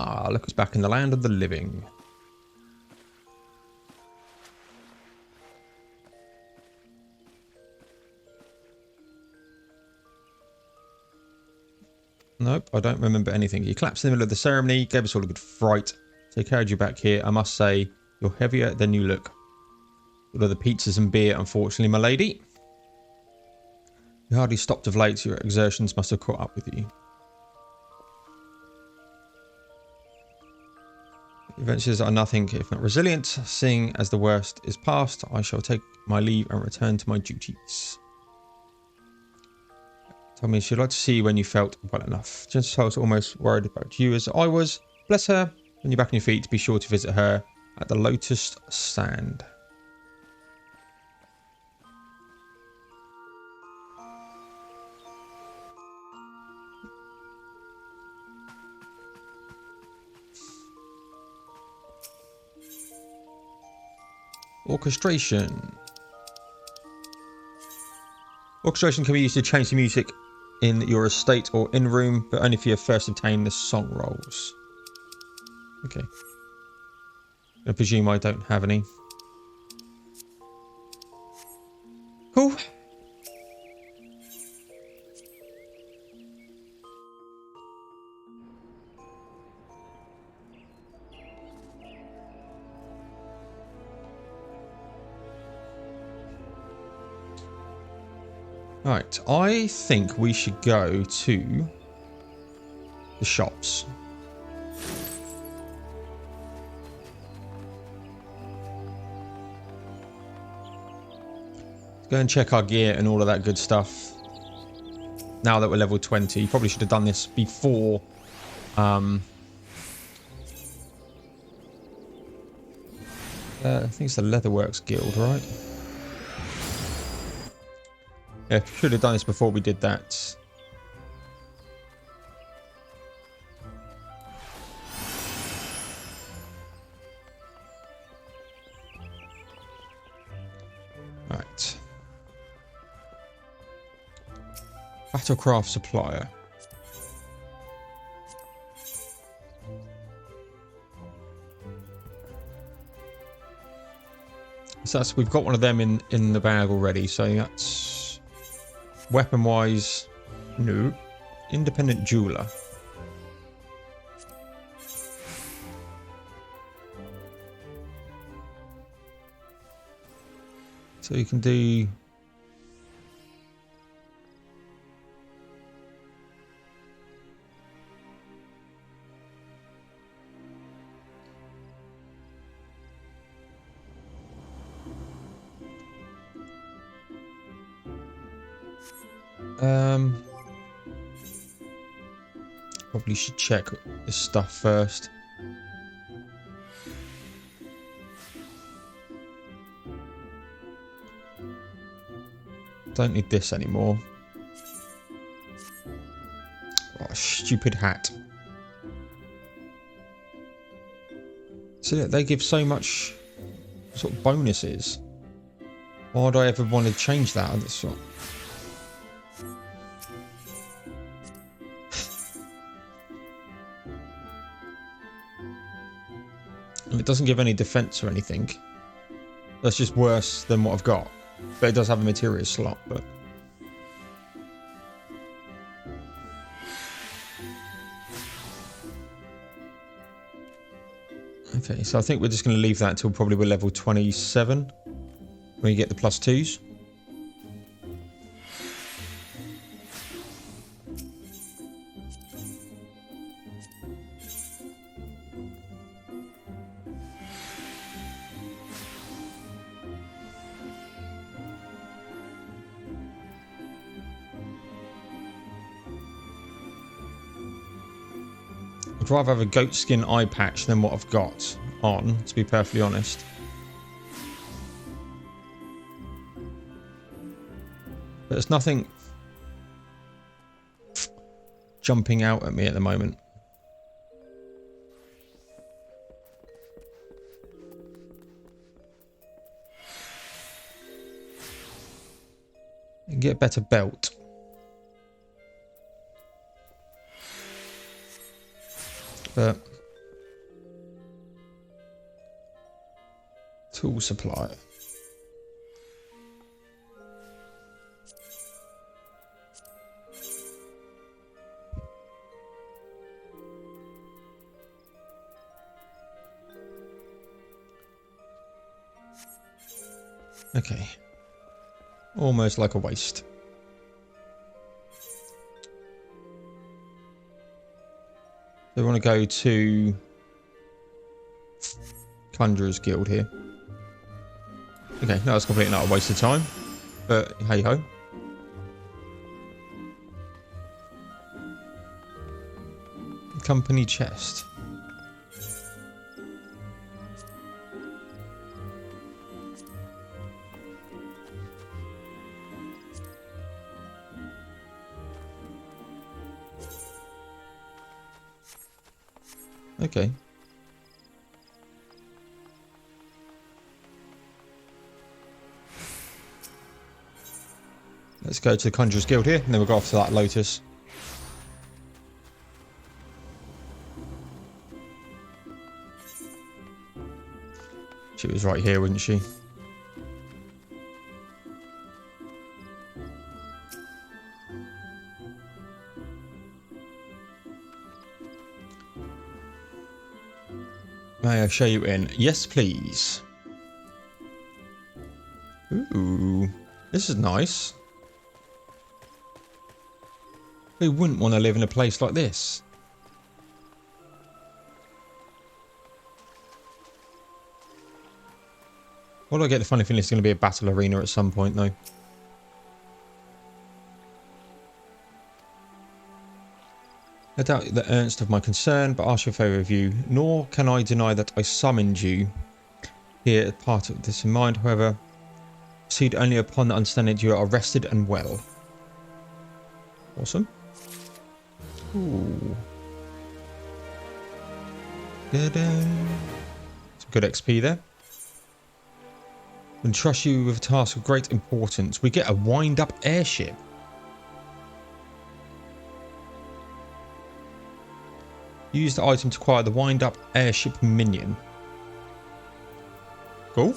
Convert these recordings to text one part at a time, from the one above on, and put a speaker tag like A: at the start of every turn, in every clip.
A: Ah, look, it's back in the land of the living. Nope, I don't remember anything. He collapsed in the middle of the ceremony, gave us all a good fright. So he carried you back here. I must say, you're heavier than you look. All of the pizzas and beer, unfortunately, my lady. You hardly stopped of late, so your exertions must have caught up with you. Adventures are nothing if not resilient. Seeing as the worst is past, I shall take my leave and return to my duties. Told me she'd like to see you when you felt well enough. Just I was almost worried about you as I was. Bless her. When you're back on your feet, be sure to visit her at the Lotus Sand. Orchestration. Orchestration can be used to change the music in your estate or in room, but only if you have first obtained the song rolls. Okay. I presume I don't have any. Cool. Right, I think we should go to the shops. Go and check our gear and all of that good stuff. Now that we're level 20, probably should have done this before. I think it's the Leatherworks Guild, right? Yeah, should have done this before we did that. Right. Battlecraft Supplier. So that's, we've got one of them in the bag already, so that's weapon wise. No. Independent jeweler. So you can do probably should check this stuff first. Don't need this anymore. Oh, stupid hat. So yeah, they give so much sort of bonuses. Why would I ever want to change that? That's what... And it doesn't give any defense or anything. That's just worse than what I've got. But it does have a materia slot, but... Okay, so I think we're just going to leave that until probably we're level 27. When you get the +2s. I'd rather have a goatskin eye patch than what I've got on, to be perfectly honest. But there's nothing jumping out at me at the moment. You can get a better belt. But Tool supplier. Okay. Almost like a waste. So we want to go to Conjurer's Guild here. Okay, that was completely not a waste of time. But hey ho. Company chest. Okay. Let's go to the Conjurer's Guild here, and then we'll go off to that Lotus. She was right here, wasn't she? May I show you in? Yes, please. Ooh, this is nice. Who wouldn't want to live in a place like this? Well, I get the funny feeling it's going to be a battle arena at some point, though. I doubt that earnest of my concern, but ask your favour of you. Nor can I deny that I summoned you here as part of this in mind. However, proceed only upon the understanding that you are rested and well. Awesome. Ooh. Some good XP there. And trust you with a task of great importance. We get a wind-up airship. Use the item to acquire the wind-up airship minion. Cool.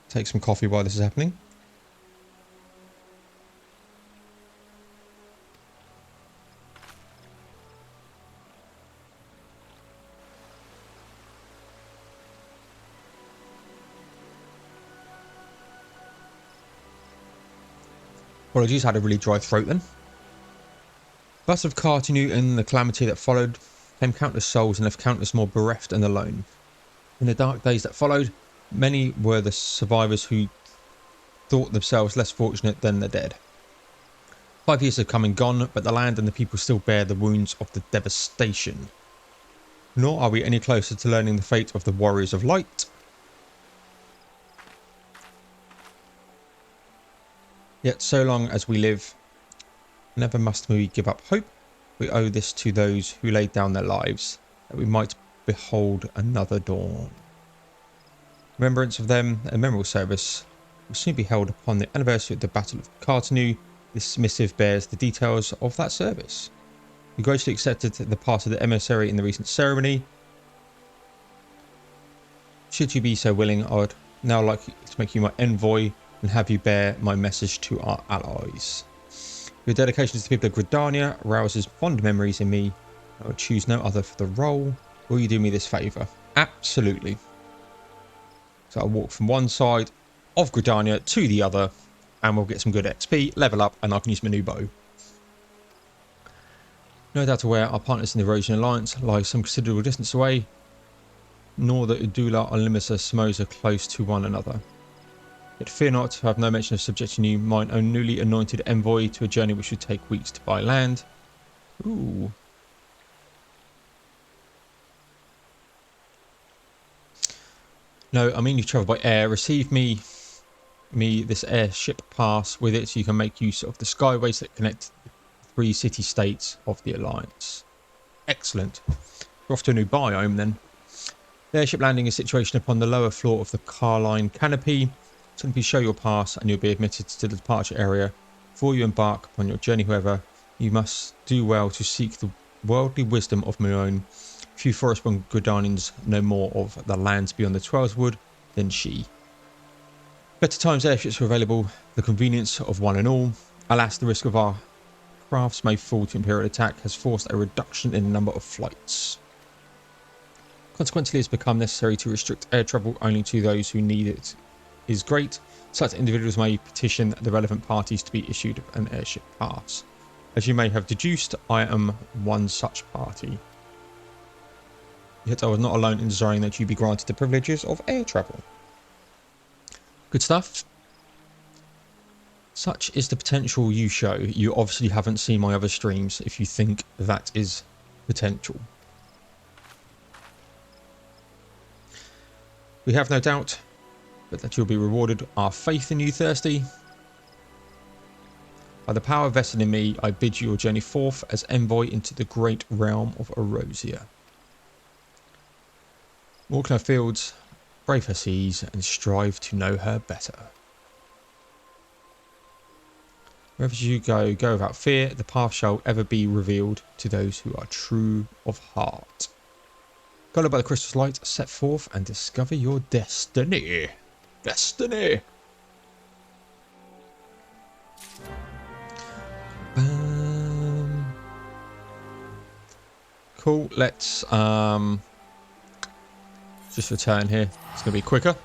A: Take some coffee while this is happening. Apologies, had a really dry throat then. Thus of Cartinu and the calamity that followed came countless souls and left countless more bereft and alone. In the dark days that followed, many were the survivors who thought themselves less fortunate than the dead. 5 years have come and gone, but the land and the people still bear the wounds of the devastation. Nor are we any closer to learning the fate of the warriors of light. Yet so long as we live, never must we give up hope. We owe this to those who laid down their lives, that we might behold another dawn. Remembrance of them, a memorial service, will soon be held upon the anniversary of the Battle of Cartinu. This missive bears the details of that service. We graciously accepted the part of the emissary in the recent ceremony. Should you be so willing, I would now like to make you my envoy and have you bear my message to our allies. Your dedication to the people of Gridania rouses fond memories in me. I would choose no other for the role. Will you do me this favour? Absolutely. So I'll walk from one side of Gridania to the other, and we'll get some good XP, level up, and I can use my new bow. No doubt aware our partners in the Erosion Alliance lie some considerable distance away, nor that Udula or Limisa Smoes are close to one another. Yet fear not, I have no mention of subjecting you, mine own newly anointed envoy, to a journey which should take weeks to buy land. Ooh. No, I mean you travel by air. Receive me this airship pass. With it, so you can make use of the skyways that connect the 3 city-states of the Alliance. Excellent. We're off to a new biome then. The airship landing is situated upon the lower floor of the Carline canopy. Simply show your pass and you'll be admitted to the departure area. Before you embark upon your journey, however, you must do well to seek the worldly wisdom of Moon Few forest-born Gridanians know more of the lands beyond the Twelveswood than she. Better times airships were available, the convenience of one and all. Alas, the risk of our crafts may fall to Imperial attack has forced a reduction in the number of flights. Consequently, it's become necessary to restrict air travel only to those who need it. Is great. Such individuals may petition the relevant parties to be issued an airship pass. As you may have deduced, I am one such party. Yet I was not alone in desiring that you be granted the privileges of air travel. Good stuff. Such is the potential you show. You obviously haven't seen my other streams if you think that is potential. We have no doubt but that you'll be rewarded our faith in you, Thirsty. By the power vested in me, I bid you your journey forth as envoy into the great realm of Erosia. Walk her fields, brave her seas, and strive to know her better. Wherever you go, go without fear. The path shall ever be revealed to those who are true of heart. Guided by the crystal's light, set forth and discover your destiny. Destiny! Cool, let's just return here. It's going to be quicker.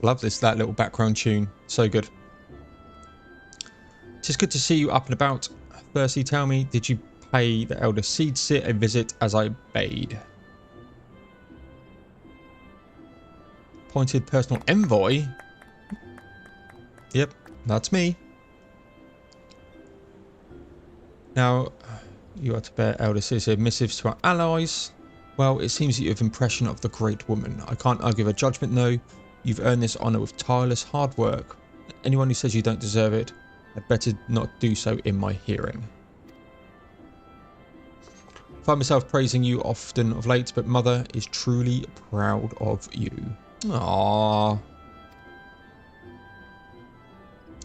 A: I love that little background tune. So good. It is good to see you up and about. Thirsty, tell me, did you pay the Elder Seedseer a visit as I bade? Appointed personal envoy? Yep, that's me. Now, you are to bear Elder Seedseer missives to our allies. Well, it seems that you have impression of the great woman. I can't argue with her judgment, though. You've earned this honour with tireless hard work. Anyone who says you don't deserve it, I'd better not do so in my hearing. I find myself praising you often of late, but Mother is truly proud of you. Aww.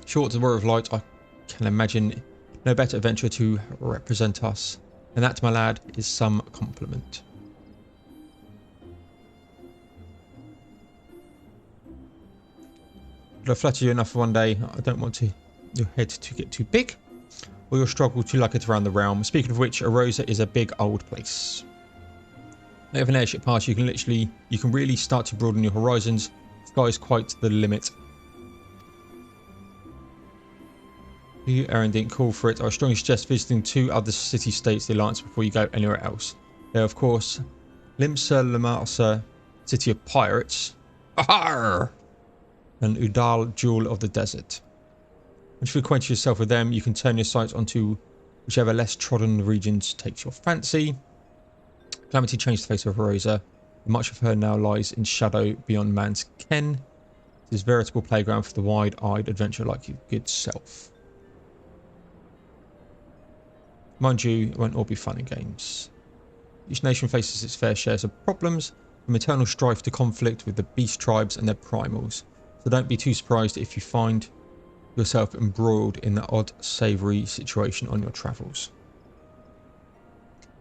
A: Short to the Warrior of Light, I can imagine no better adventurer to represent us. And that, my lad, is some compliment. But I flatter you enough for one day. I don't want your head to get too big, or you'll struggle to like it around the realm. Speaking of which, Erosia is a big old place. Now, with an airship pass, you can really start to broaden your horizons. The sky is quite the limit. You, Aaron, didn't call for it. I strongly suggest visiting 2 other city-states, the Alliance, before you go anywhere else. They are, of course, Limsa Lamasa, City of Pirates. Ahar! And Udal, Jewel of the Desert. Once you acquaint yourself with them, you can turn your sights onto whichever less trodden regions takes your fancy. Calamity changed the face of Erosia. Much of her now lies in shadow beyond man's ken. It is a veritable playground for the wide-eyed adventurer like your good self. Mind you, it won't all be fun and games. Each nation faces its fair shares of problems, from eternal strife to conflict with the beast tribes and their primals. So don't be too surprised if you find yourself embroiled in that odd, savoury situation on your travels.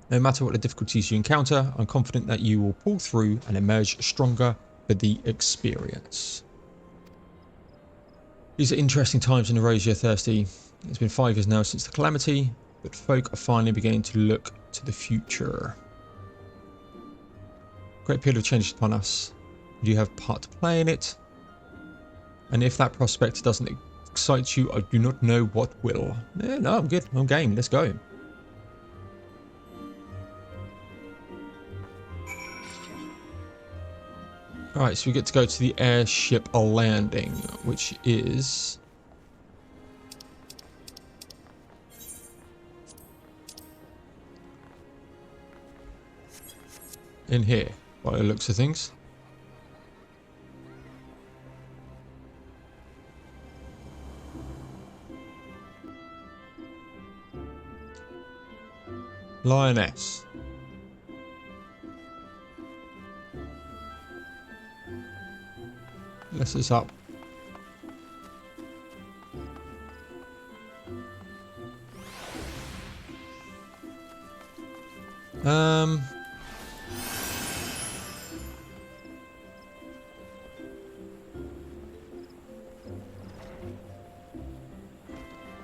A: No matter what the difficulties you encounter, I'm confident that you will pull through and emerge stronger for the experience. These are interesting times in Erosia, Thirsty. It's been 5 years now since the calamity, but folk are finally beginning to look to the future. A great period of change is upon us. You have part to play in it. And if that prospect doesn't excite you, I do not know what will. No, I'm good. I'm game. Let's go. Alright, so we get to go to the airship landing, which is... in here, by the looks of things. Lioness. Let's this up.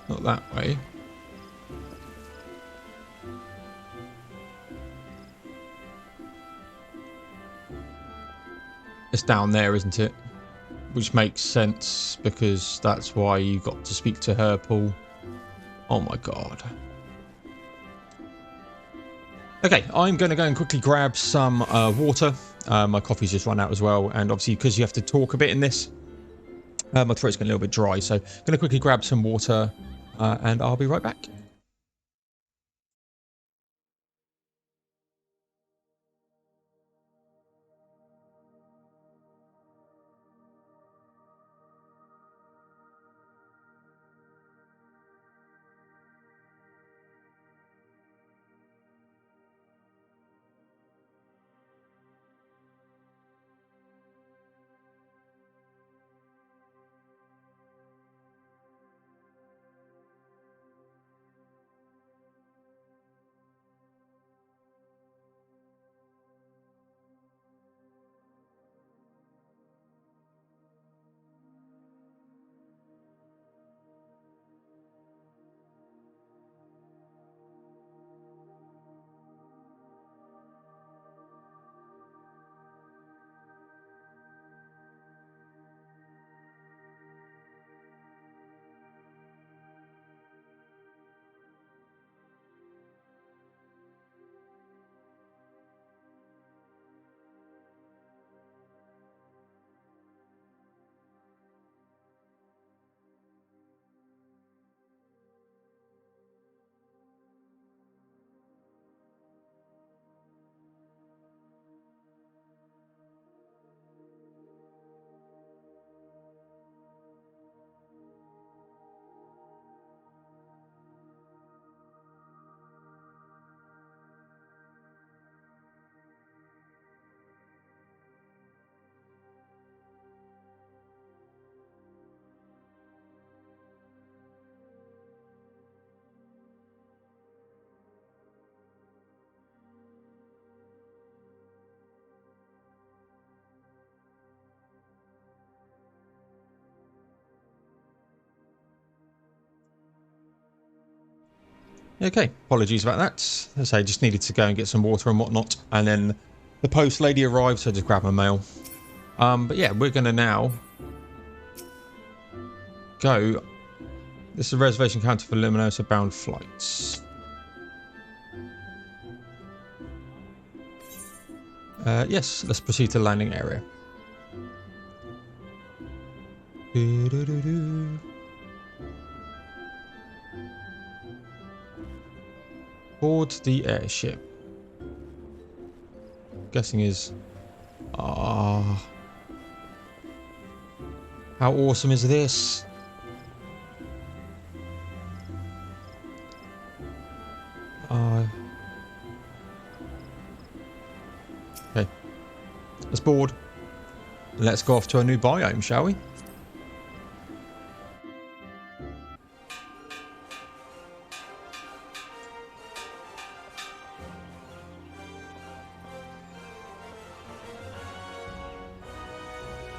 A: Not that way. It's down there, isn't it? Which makes sense because that's why you got to speak to her, Paul. Oh my god. Okay, I'm going to go and quickly grab some water. My coffee's just run out as well, and obviously because you have to talk a bit in this, my throat's getting a little bit dry, so I'm going to quickly grab some water and I'll be right back. Okay, apologies about that. As I say, I just needed to go and get some water and whatnot, and then the post lady arrived, so I just grabbed my mail. But yeah, we're going to now go. This is a reservation counter for Luminosa bound flights. Yes, let's proceed to the landing area. Board the airship. Guessing is... how awesome is this? Okay. Let's board. Let's go off to a new biome, shall we?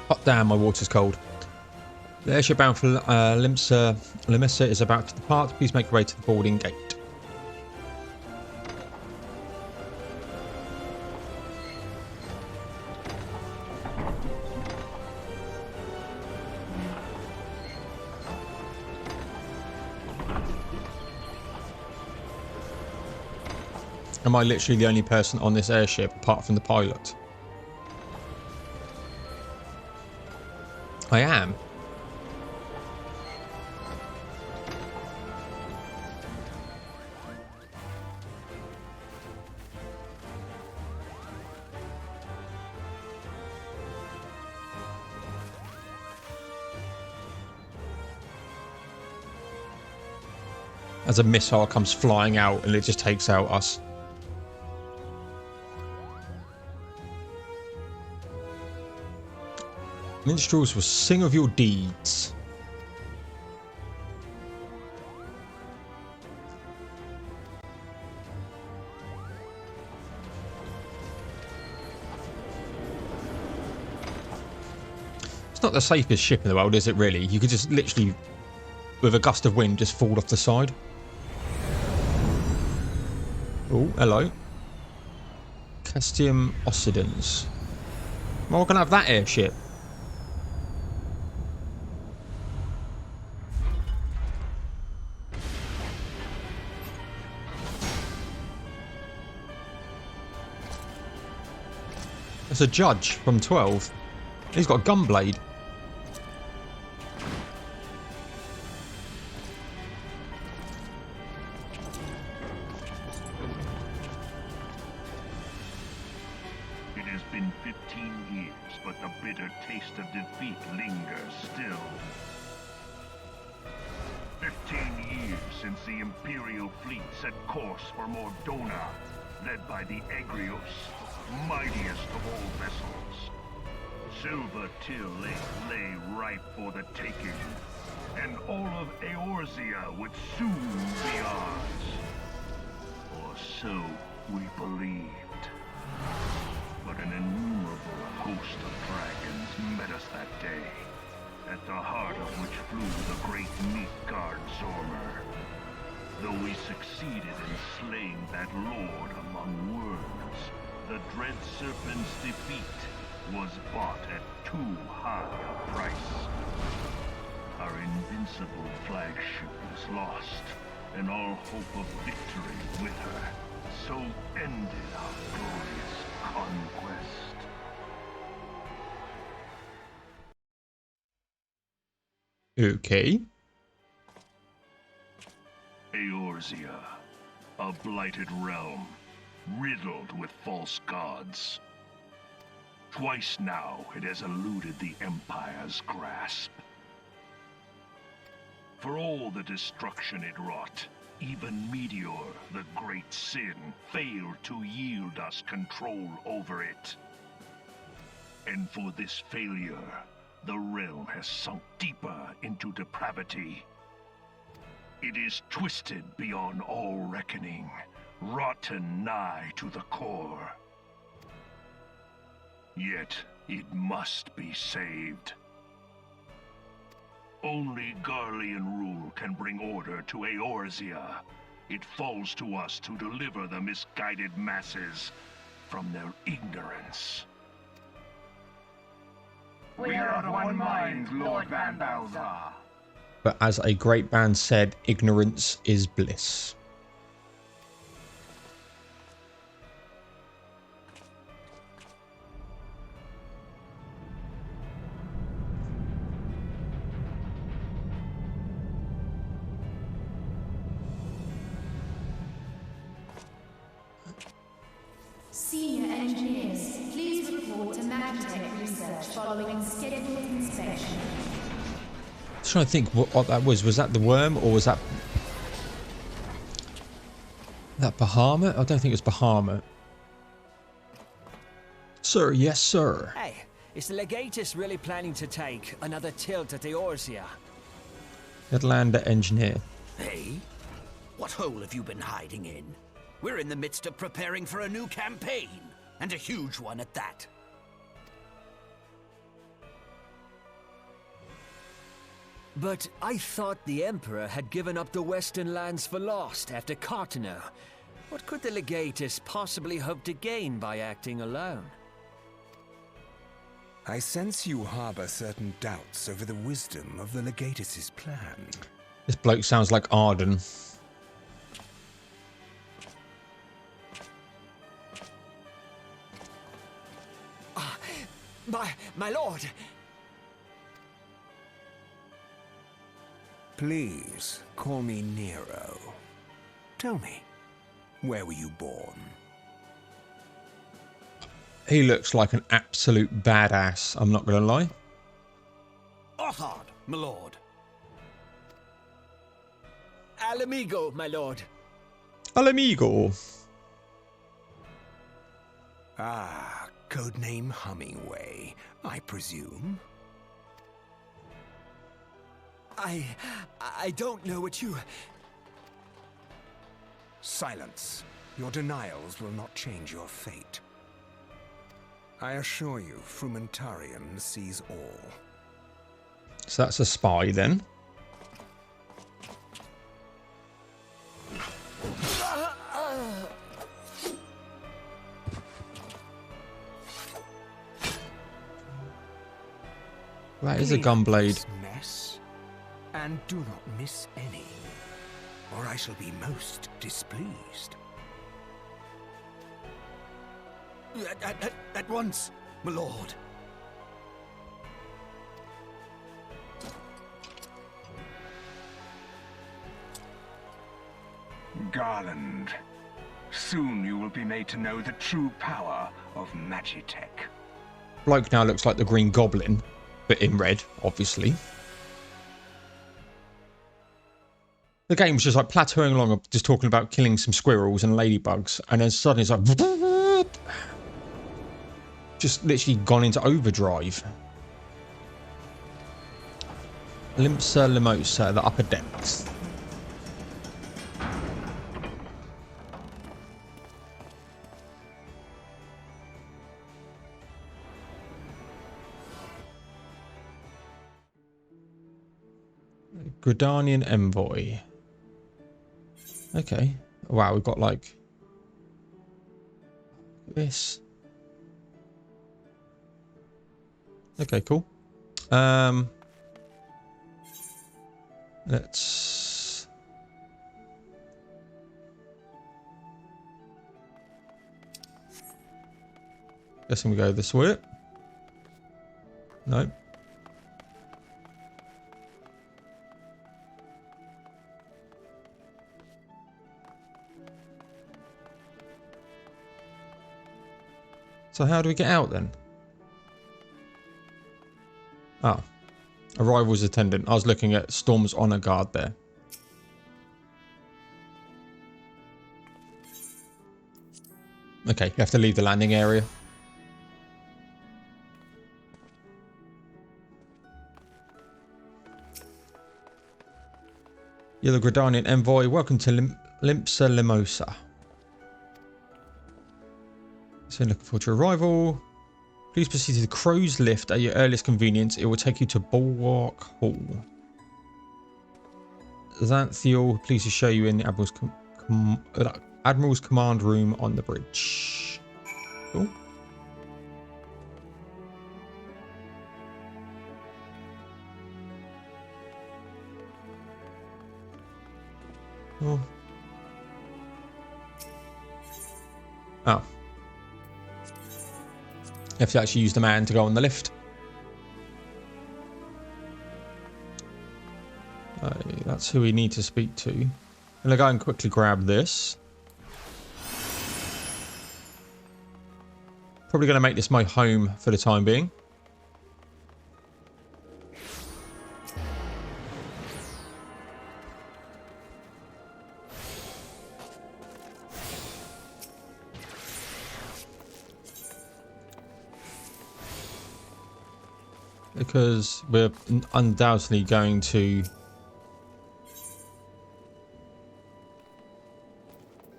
A: Hot damn, my water's cold. The airship bound for Limissa is about to depart. Please make your way to the boarding gate. Am I literally the only person on this airship apart from the pilot? I am. as a missile comes flying out and it just takes out us. Minstrels will sing of your deeds. It's not the safest ship in the world, is it really? You could just literally, with a gust of wind, just fall off the side. Oh, hello. Castium Occidens. Well, we're going to have that airship. It's a judge from 12. He's got a gunblade.
B: It has been 15 years, but the bitter taste of defeat lingers still. 15 years since the Imperial fleet set course for Mordona, led by the Egrios, mightiest of all vessels. Silver Till lay ripe for the taking, and all of Eorzea would soon be ours. Or so we believed. But an innumerable host of dragons met us that day, at the heart of which flew the great Midgard Zormer. Though we succeeded in slaying that lord among worms, the dread serpent's defeat was bought at too high a price. Our invincible flagship was lost, and all hope of victory with her. So ended our glorious conquest.
A: Okay.
B: Eorzea, a blighted realm, riddled with false gods. Twice now it has eluded the Empire's grasp. For all the destruction it wrought, even Meteor, the great sin, failed to yield us control over it. And for this failure, the realm has sunk deeper into depravity. It is twisted beyond all reckoning, rotten nigh to the core. Yet it must be saved. Only Garlean rule can bring order to Eorzea. It falls to us to deliver the misguided masses from their ignorance.
C: We are of one mind, Lord Van Balthar.
A: But as a great band said, ignorance is bliss.
D: Senior engineers, please report to Magitech research following scheduled inspection.
A: I'm trying to think what that was. Was that the worm or was that Bahamut? I don't think it was Bahamut. Sir, yes, sir.
E: Hey, is the Legatus really planning to take another tilt at Eorzea?
A: Atlanta engineer.
F: Hey? What hole have you been hiding in? We're in the midst of preparing for a new campaign, and a huge one at that.
E: But I thought the Emperor had given up the Western lands for lost after Cartano. What could the Legatus possibly hope to gain by acting alone?
G: I sense you harbor certain doubts over the wisdom of the Legatus's plan.
A: This bloke sounds like Arden.
E: My lord!
G: Please, call me Nero. Tell me, where were you born?
A: He looks like an absolute badass, I'm not going to lie.
F: Othard, my lord.
E: Al amigo, my lord.
A: Al amigo.
G: Ah, codename Hummingway, I presume.
E: I don't know what you...
G: Silence. Your denials will not change your fate. I assure you, Frumentarium sees all.
A: So that's a spy then. That is a gunblade.
G: Mess, and do not miss any, or I shall be most displeased.
F: At once, my lord.
C: Garland, soon you will be made to know the true power of Magitech.
A: Bloke now looks like the Green Goblin, but in red, obviously. The game's just like plateauing along, just talking about killing some squirrels and ladybugs, and then suddenly it's like... just literally gone into overdrive. Limpsa Limosa, the upper decks. Gridanian Envoy. Okay. Wow, we've got like this. Okay, cool. Let's guessing we go this way. No. So how do we get out then? Oh. Arrivals attendant. I was looking at Storm's honor guard there. Okay, you have to leave the landing area. You're the Gridanian Envoy. Welcome to Limpsa Limosa. So looking forward to your arrival. Please proceed to the Crow's Lift at your earliest convenience. It will take you to Bulwark Hall. Xanthiel, please to show you in the Admiral's command room on the bridge. Cool. Oh. Oh. You have to actually use the man to go on the lift. That's who we need to speak to. I'm going to go and quickly grab this. Probably going to make this my home for the time being. Because we're undoubtedly going to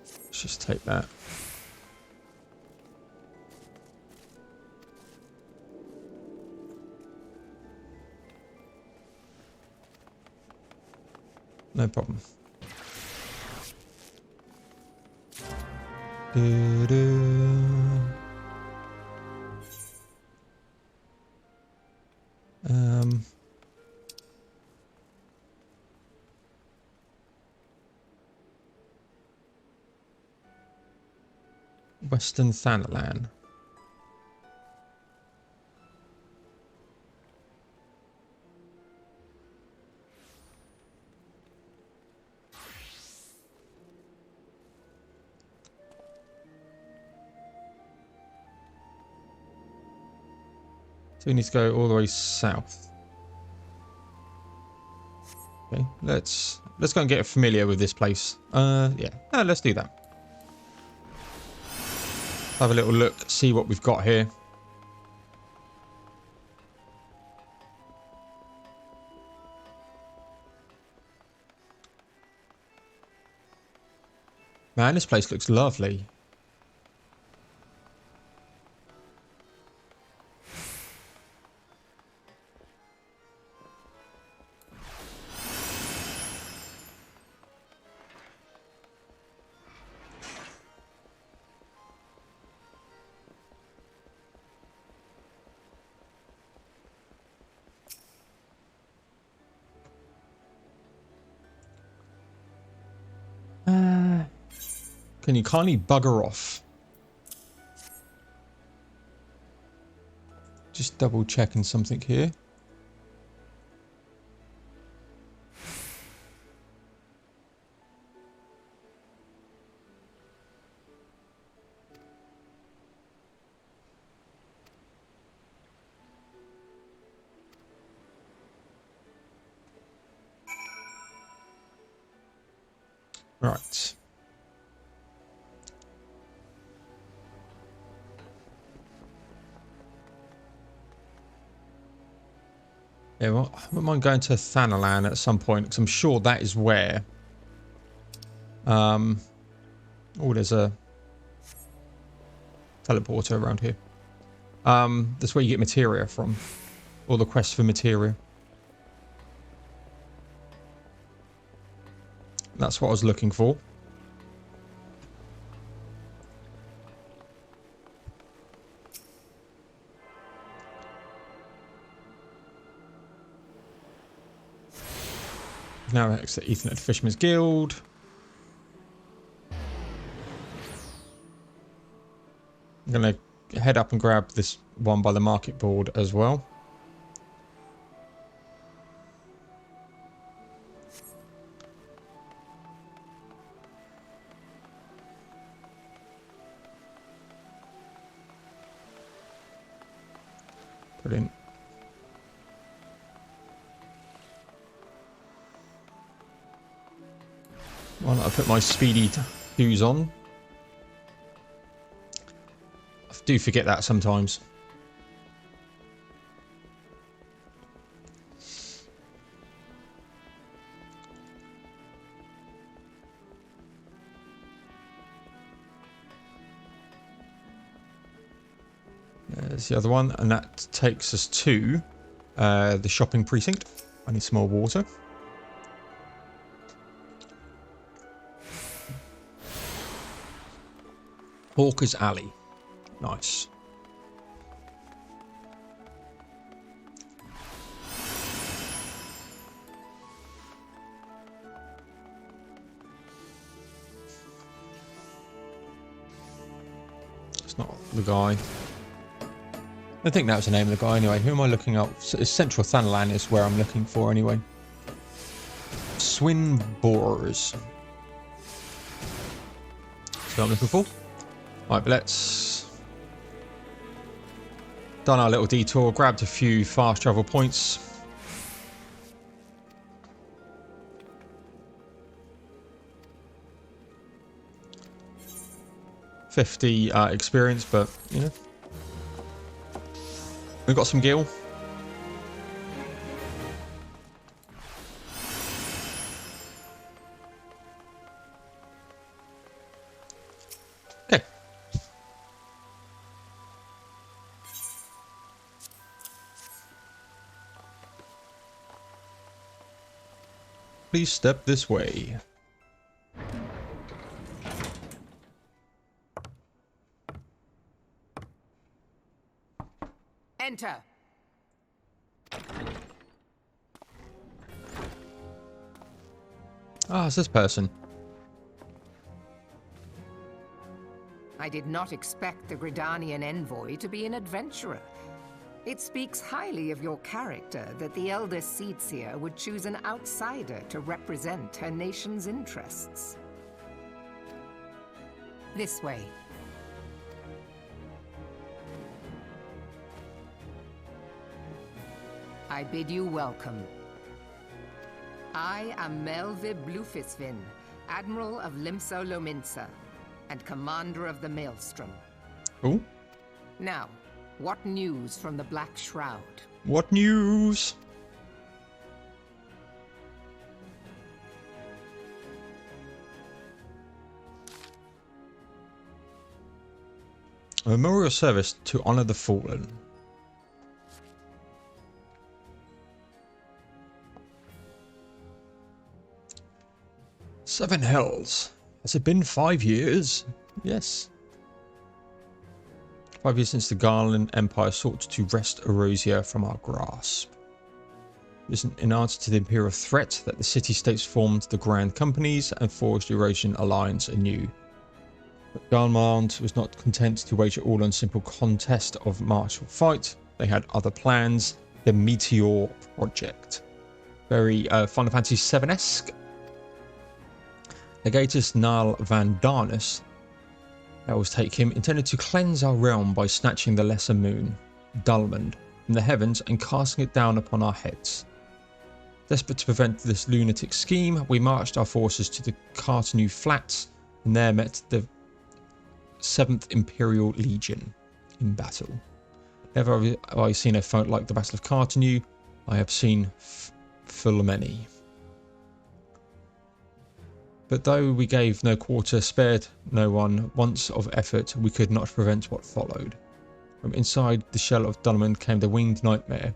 A: let's just take that. No problem. Western Thanalan. So we need to go all the way south. Okay, let's go and get familiar with this place. Yeah, no, let's do that. Have a little look, see what we've got here. Man, this place looks lovely. Can you kindly bugger off? Just double checking something here. Right. Yeah, well, I wouldn't mind going to Thanalan at some point, because I'm sure that is where... oh, there's a teleporter around here. That's where you get materia from. Or the quest for materia. That's what I was looking for. Now exit Ethernet Fisherman's Guild. I'm going to head up and grab this one by the market board as well. Brilliant. Why not I put my speedy shoes on? I do forget that sometimes. There's the other one, and that takes us to the shopping precinct. I need some more water. Hawker's Alley. Nice. It's not the guy. I think that was the name of the guy anyway. Who am I looking up? It's Central Thanalan is where I'm looking for anyway. Swinborers. That's what I'm looking for. Right, but let's... Done our little detour, grabbed a few fast travel points. $50 experience, but, you know. We've got some gil. Okay. Please step this way.
F: Enter.
A: Ah, it's this person.
H: I did not expect the Gridanian envoy to be an adventurer. It speaks highly of your character that the Elder Seedseer would choose an outsider to represent her nation's interests. This way. I bid you welcome. I am Melvib Blufisvin, Admiral of Limso Lominsa, and Commander of the Maelstrom.
A: Oh?
H: Now, what news from the Black Shroud?
A: What news? A memorial service to honor the fallen. Seven hells. Has it been 5 years? Yes. 5 years since the Garland Empire sought to wrest Erosia from our grasp. It was in answer to the Imperial threat that the city-states formed the Grand Companies and forged the Eurasian Alliance anew. But Garland was not content to wager all on simple contest of martial fight. They had other plans. The Meteor Project. Very Final Fantasy VII-esque. Legatus Nal Van Darnus, that was take him, intended to cleanse our realm by snatching the lesser moon, Dulmond, from the heavens and casting it down upon our heads. Desperate to prevent this lunatic scheme, we marched our forces to the Cartanu Flats and there met the 7th Imperial Legion in battle. Never have I seen a fight like the Battle of Cartanu. I have seen full many. But though we gave no quarter, spared no one once of effort, we could not prevent what followed. From inside the shell of Dulmond came the winged nightmare.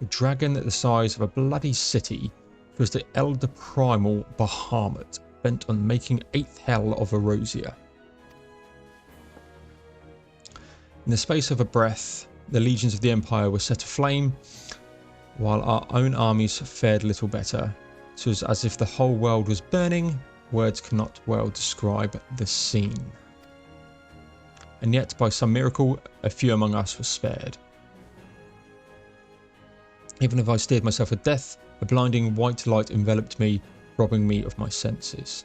A: A dragon the size of a bloody city. It was the elder primal Bahamut, bent on making 8th hell of Erosia. In the space of a breath, the legions of the Empire were set aflame, while our own armies fared little better. It was as if the whole world was burning. Words cannot well describe the scene. And yet, by some miracle, a few among us were spared. Even if I steered myself to death, a blinding white light enveloped me, robbing me of my senses.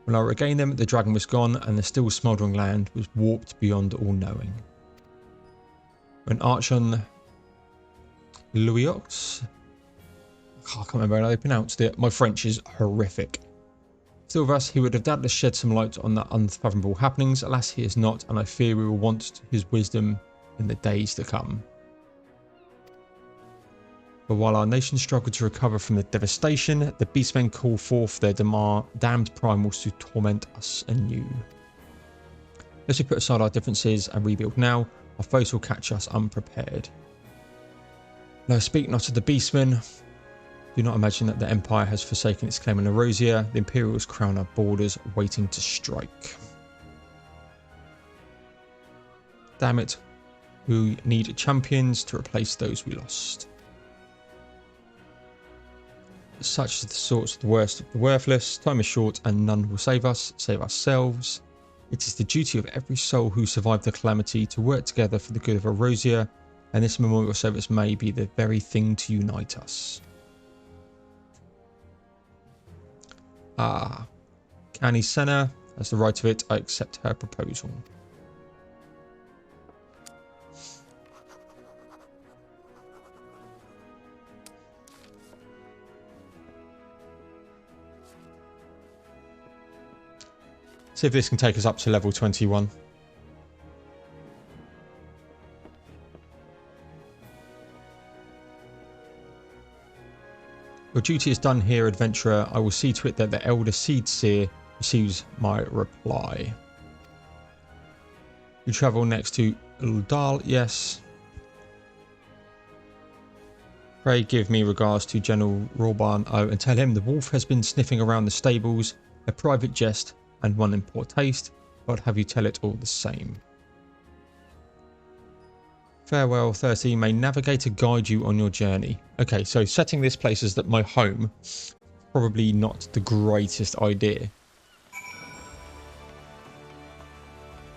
A: When I regained them, the dragon was gone, and the still smouldering land was warped beyond all knowing. When Archon Louis, I can't remember how they pronounced it. My French is horrific. Still with us, he would have doubtless shed some light on the unfathomable happenings. Alas, he is not, and I fear we will want his wisdom in the days to come. But while our nation struggled to recover from the devastation, the beastmen call forth their damned primals to torment us anew. Let's put aside our differences and rebuild now. Our foes will catch us unprepared. No, speak not of the beastmen. Do not imagine that the Empire has forsaken its claim on Erosia. The Imperials crown our borders, waiting to strike. Damn it. We need champions to replace those we lost. Such is the sorts of the worst of the worthless. Time is short and none will save us, save ourselves. It is the duty of every soul who survived the calamity to work together for the good of Erosia, and this memorial service may be the very thing to unite us. Canny Senna has the right of it. I accept her proposal. See if this can take us up to level 21. Your duty is done here, adventurer. I will see to it that the Elder Seedseer receives my reply. You travel next to Uldal, yes. Pray give me regards to General Rawbarn O and tell him the wolf has been sniffing around the stables, a private jest and one in poor taste, but have you tell it all the same. Farewell, 30. May Navigator guide you on your journey. Okay, so setting this place as my home, probably not the greatest idea.